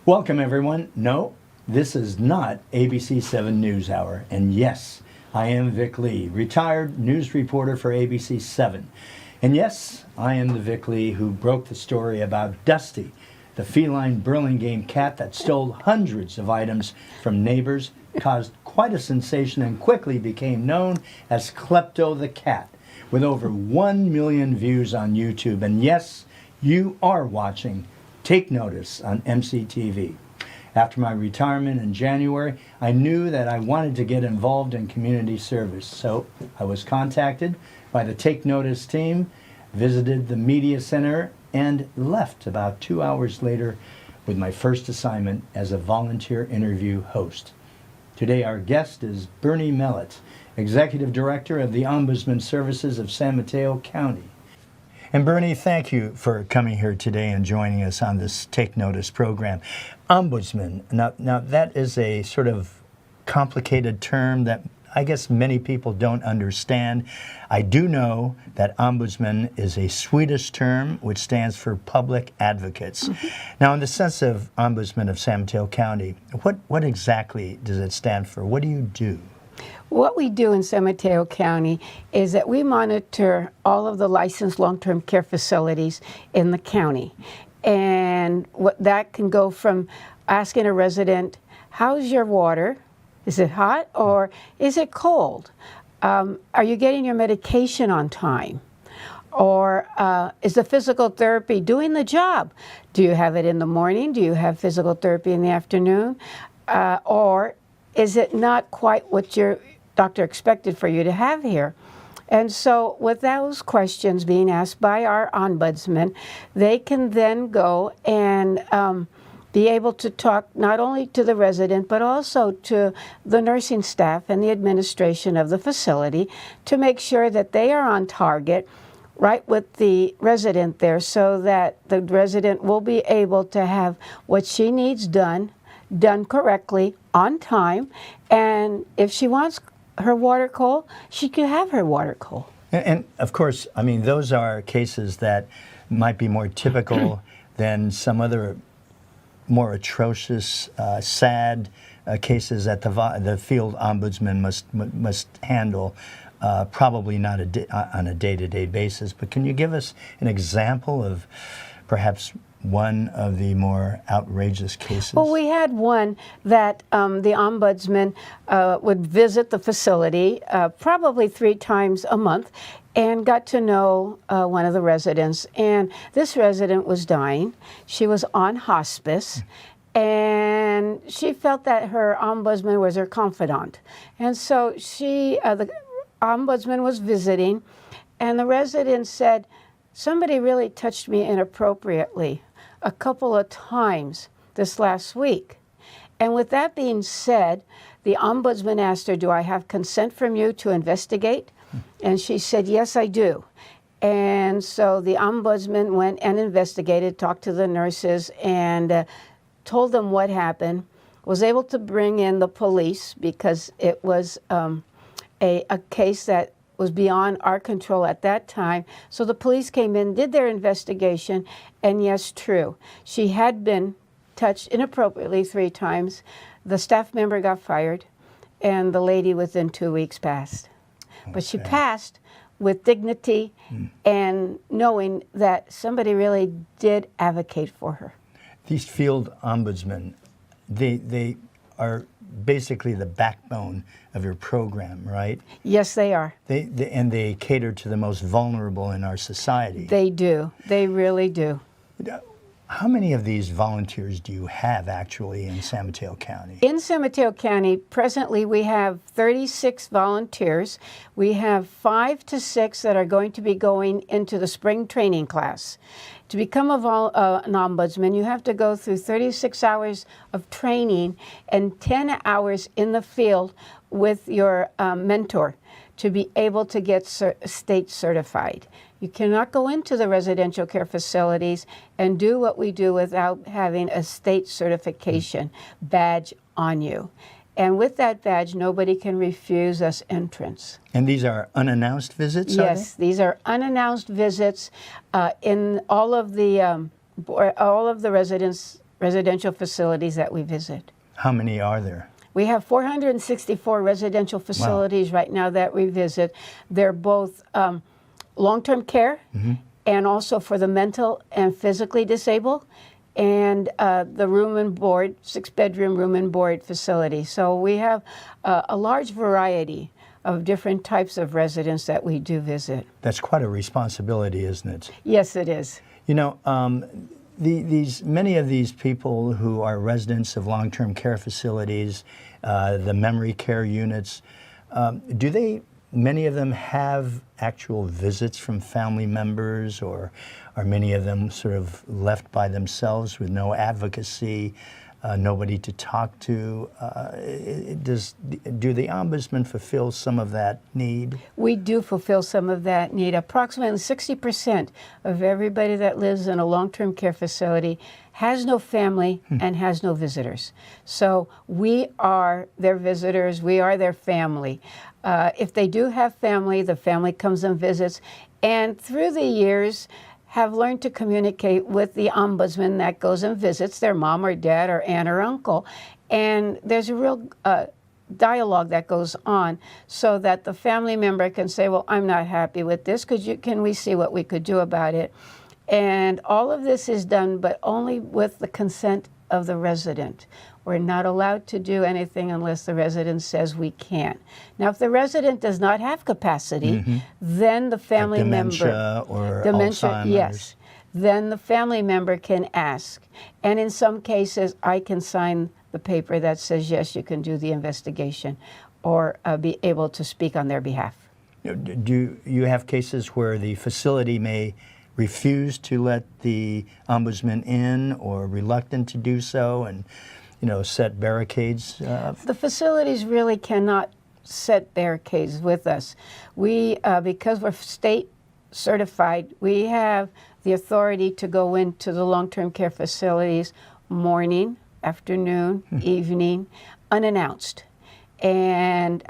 Welcome, everyone. No, this is not ABC 7 News Hour. And yes, I am Vic Lee, retired news reporter for ABC 7. And yes, I am the Vic Lee who broke the story about Dusty, the feline Burlingame cat that stole hundreds of items from neighbors, caused quite a sensation, and quickly became known as Klepto the Cat, with over 1 million views on YouTube. And yes, you are watching Take Notice on MCTV. After my retirement in January, I knew that I wanted to get involved in community service. So I was contacted by the Take Notice team, visited the media center, and left about 2 hours later with my first assignment as a volunteer interview host. Today our guest is Bernie Mellott, Executive Director of the Ombudsman Services of San Mateo County. And Bernie, thank you for coming here today and joining us on this Take Notice program. Ombudsman, now that is a sort of complicated term that I guess many people don't understand. I do know that Ombudsman is a Swedish term which stands for public advocates. Now, in the sense of Ombudsman of San Mateo County, what exactly does it stand for? What do you do? What we do in San Mateo County is that we monitor all of the licensed long-term care facilities in the county. And that can go from asking a resident, how's your water? Is it hot or is it cold? Are you getting your medication on time? Or is the physical therapy doing the job? Do you have it in the morning? Do you have physical therapy in the afternoon? Or is it not quite what your doctor expected for you to have here? And so with those questions being asked by our ombudsman, they can then go and be able to talk not only to the resident, but also to the nursing staff and the administration of the facility to make sure that they are on target right with the resident there so that the resident will be able to have what she needs done correctly, on time, and if she wants her water cold, she can have her water cold. And of course, I mean, those are cases that might be more typical than some other more atrocious, sad cases that the field ombudsman must handle, probably not on a day-to-day basis. But can you give us an example of perhaps one of the more outrageous cases? Well, we had one that the ombudsman would visit the facility probably 3 times a month and got to know one of the residents. And this resident was dying. She was on hospice. And she felt that her ombudsman was her confidant. And so the ombudsman was visiting, and the resident said, somebody really touched me inappropriately a couple of times this last week. And with that being said, the ombudsman asked her, do I have consent from you to investigate? And she said, yes, I do. And so the ombudsman went and investigated, talked to the nurses, and told them what happened, was able to bring in the police because it was a case that was beyond our control at that time. So the police came in, did their investigation, and yes, true. She had been touched inappropriately 3 times. The staff member got fired, and the lady within 2 weeks passed. Okay. But she passed with dignity and knowing that somebody really did advocate for her. These field ombudsmen, they are basically the backbone of your program, right? Yes, they are. And they cater to the most vulnerable in our society. They do. They really do. How many of these volunteers do you have actually in San Mateo County? In San Mateo County, presently we have 36 volunteers. We have 5 to 6 that are going to be going into the spring training class. To become an ombudsman, you have to go through 36 hours of training and 10 hours in the field with your mentor to be able to get state certified. You cannot go into the residential care facilities and do what we do without having a state certification badge on you. And with that badge, nobody can refuse us entrance. And these are unannounced visits, yes, these are unannounced visits in all of the residents' residential facilities that we visit. How many are there? We have 464 residential facilities right now that we visit. They're both long-term care and also for the mental and physically disabled, and the room and board, 6-bedroom room and board facility. So we have a large variety of different types of residents that we do visit. That's quite a responsibility, isn't it? Yes, it is. You know, many of these people who are residents of long-term care facilities, the memory care units, many of them have actual visits from family members, or are many of them sort of left by themselves with no advocacy, nobody to talk to? Do the Ombudsman fulfill some of that need? We do fulfill some of that need. Approximately 60% of everybody that lives in a long-term care facility has no family and has no visitors. So we are their visitors, we are their family. If they do have family, the family comes and visits, and through the years have learned to communicate with the Ombudsman that goes and visits their mom or dad or aunt or uncle. And there's a real dialogue that goes on so that the family member can say, well, I'm not happy with this. Can we see what we could do about it? And all of this is done, but only with the consent of the resident. We're not allowed to do anything unless the resident says we can't. Now, if the resident does not have capacity, then the family dementia or Alzheimer's. Yes, then the family member can ask. And in some cases, I can sign the paper that says, yes, you can do the investigation, or be able to speak on their behalf. Do you have cases where the facility may refuse to let the Ombudsman in, or reluctant to do so, and set barricades? The facilities really cannot set barricades with us. We, because we're state certified, we have the authority to go into the long-term care facilities morning, afternoon, evening, unannounced. And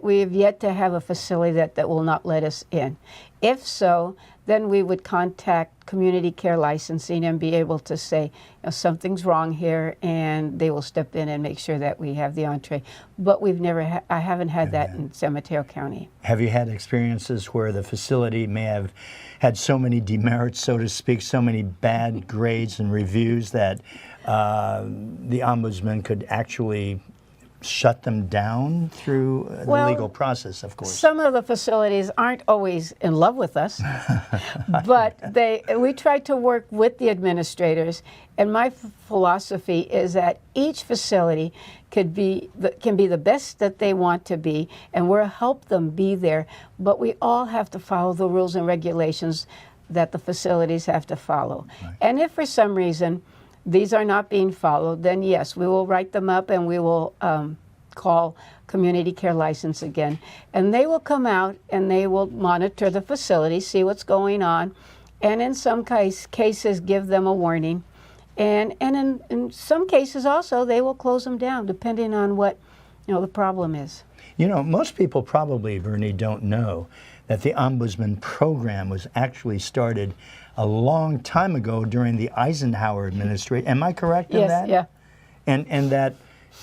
we have yet to have a facility that will not let us in. If so, then we would contact community care licensing and be able to say, something's wrong here, and they will step in and make sure that we have the entree. But I haven't had that in San Mateo County. Have you had experiences where the facility may have had so many demerits, so to speak, so many bad grades and reviews that the Ombudsman could actually shut them down through the legal process, of course? Some of the facilities aren't always in love with us, but we try to work with the administrators, and my philosophy is that each facility can be the best that they want to be, and we'll help them be there, but we all have to follow the rules and regulations that the facilities have to follow. Right. And if for some reason these are not being followed, then yes, we will write them up and we will call community care license again. And they will come out and they will monitor the facility, see what's going on, and in some cases give them a warning. And in some cases also, they will close them down depending on what the problem is. Most people probably, Bernie, don't know that the Ombudsman program was actually started a long time ago during the Eisenhower administration. Am I correct in that? Yes, yeah. And that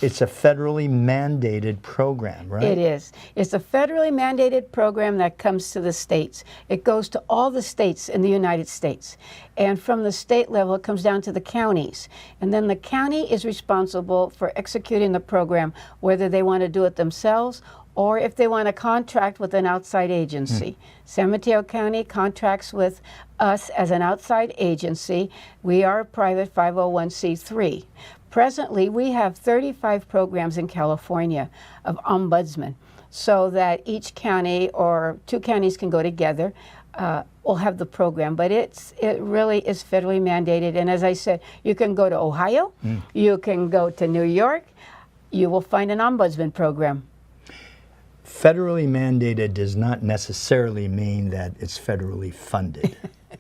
it's a federally mandated program, right? It is. It's a federally mandated program that comes to the states. It goes to all the states in the United States. And from the state level, it comes down to the counties. And then the county is responsible for executing the program, whether they want to do it themselves or if they want to contract with an outside agency. San Mateo County contracts with us as an outside agency. We are a private 501c3. Presently, we have 35 programs in California of Ombudsman, so that each county or two counties can go together. We'll have the program, but it really is federally mandated. And as I said, you can go to Ohio, you can go to New York, you will find an Ombudsman program. Federally mandated does not necessarily mean that it's federally funded.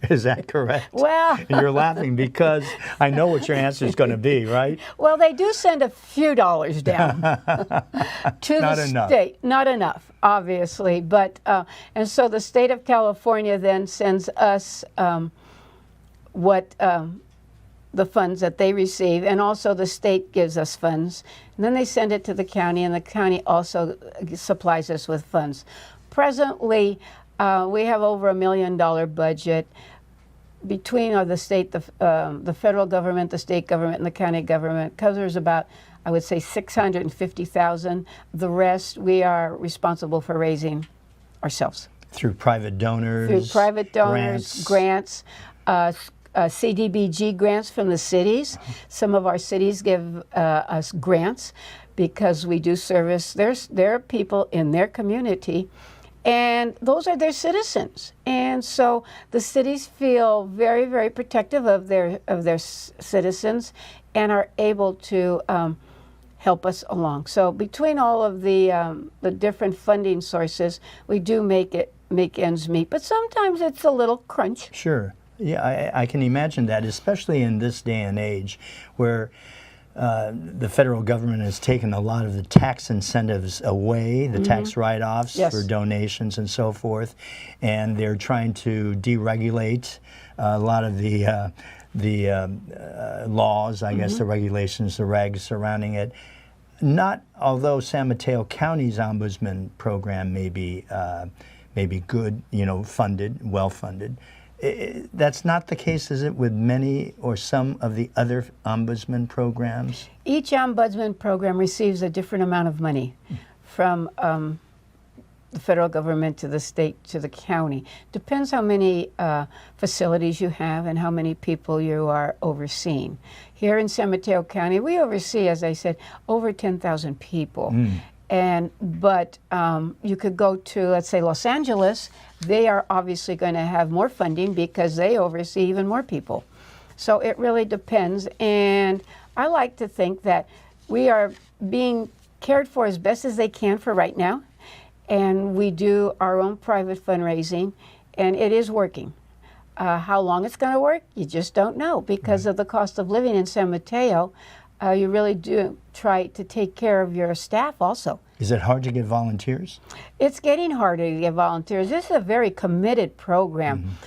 Is that correct? Well, and you're laughing because I know what your answer is going to be, right? Well, they do send a few dollars down to the state. Not enough, obviously. But and so the state of California then sends us what the funds that they receive, and also the state gives us funds. And then they send it to the county, and the county also supplies us with funds. Presently, we have over $1 million budget between the state, the federal government, the state government, and the county government. Covers about, I would say, $650,000. The rest we are responsible for raising ourselves. Through private donors? Through private donors, grants, CDBG grants from the cities. Some of our cities give us grants because we do service their people in their community, and those are their citizens. And so the cities feel very, very protective of their citizens and are able to help us along. So between all of the different funding sources, we do make ends meet. But sometimes it's a little crunch. Sure. Yeah, I can imagine that, especially in this day and age where the federal government has taken a lot of the tax incentives away, the tax write-offs for donations and so forth, and they're trying to deregulate a lot of the laws, I guess, the regulations, the regs surrounding it. Although San Mateo County's Ombudsman program may be good, funded, well-funded, that's not the case, is it, with many or some of the other ombudsman programs? Each ombudsman program receives a different amount of money from the federal government to the state to the county. Depends how many facilities you have and how many people you are overseeing. Here in San Mateo County, we oversee, as I said, over 10,000 people. But you could go to, let's say, Los Angeles. They are obviously going to have more funding because they oversee even more people. So it really depends. And I like to think that we are being cared for as best as they can for right now. And we do our own private fundraising, and it is working. How long it's going to work, you just don't know because of the cost of living in San Mateo. You really do try to take care of your staff also. Is it hard to get volunteers? It's getting harder to get volunteers. This is a very committed program.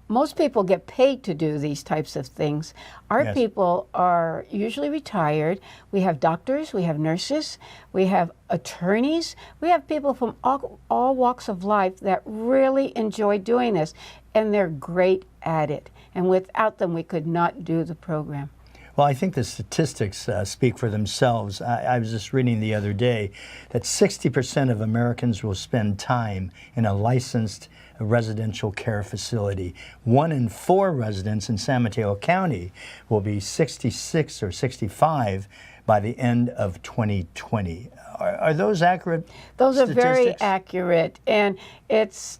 Most people get paid to do these types of things. Our people are usually retired. We have doctors, we have nurses, we have attorneys. We have people from all walks of life that really enjoy doing this, and they're great at it. And without them, we could not do the program. Well, I think the statistics speak for themselves. I was just reading the other day that 60% of Americans will spend time in a licensed residential care facility. 1 in 4 residents in San Mateo County will be 66 or 65 by the end of 2020. Are those accurate? Those are statistics? very accurate. And it's,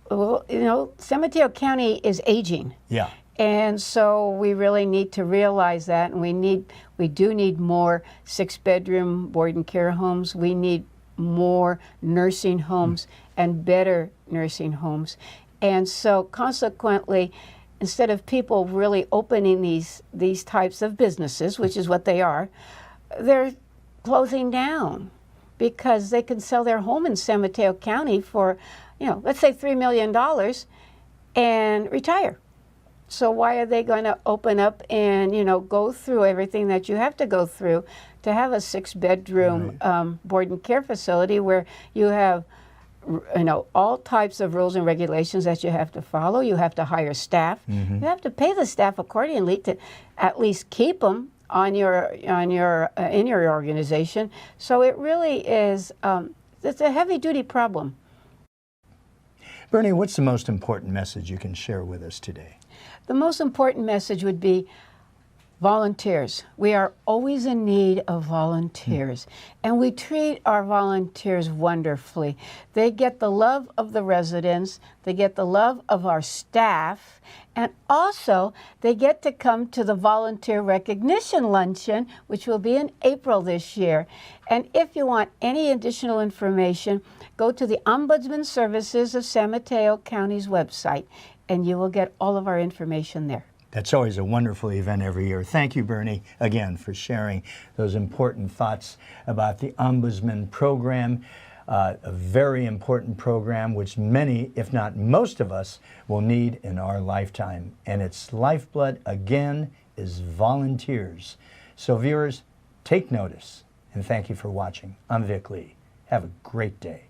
San Mateo County is aging. Yeah. And so we really need to realize that, and we do need more 6-bedroom board and care homes. We need more nursing homes and better nursing homes. And so consequently, instead of people really opening these types of businesses, which is what they are, they're closing down because they can sell their home in San Mateo County for, let's say $3 million and retire. So why are they going to open up and, go through everything that you have to go through to have a 6-bedroom board and care facility where you have, all types of rules and regulations that you have to follow. You have to hire staff. You have to pay the staff accordingly to at least keep them in your organization. So it really is, it's a heavy-duty problem. Bernie, what's the most important message you can share with us today? The most important message would be volunteers. We are always in need of volunteers, and we treat our volunteers wonderfully. They get the love of the residents, they get the love of our staff, and also they get to come to the Volunteer Recognition Luncheon, which will be in April this year. And if you want any additional information, go to the Ombudsman Services of San Mateo County's website, and you will get all of our information there. That's always a wonderful event every year. Thank you, Bernie, again, for sharing those important thoughts about the Ombudsman program, a very important program which many, if not most of us, will need in our lifetime. And its lifeblood, again, is volunteers. So viewers, take notice, and thank you for watching. I'm Vic Lee. Have a great day.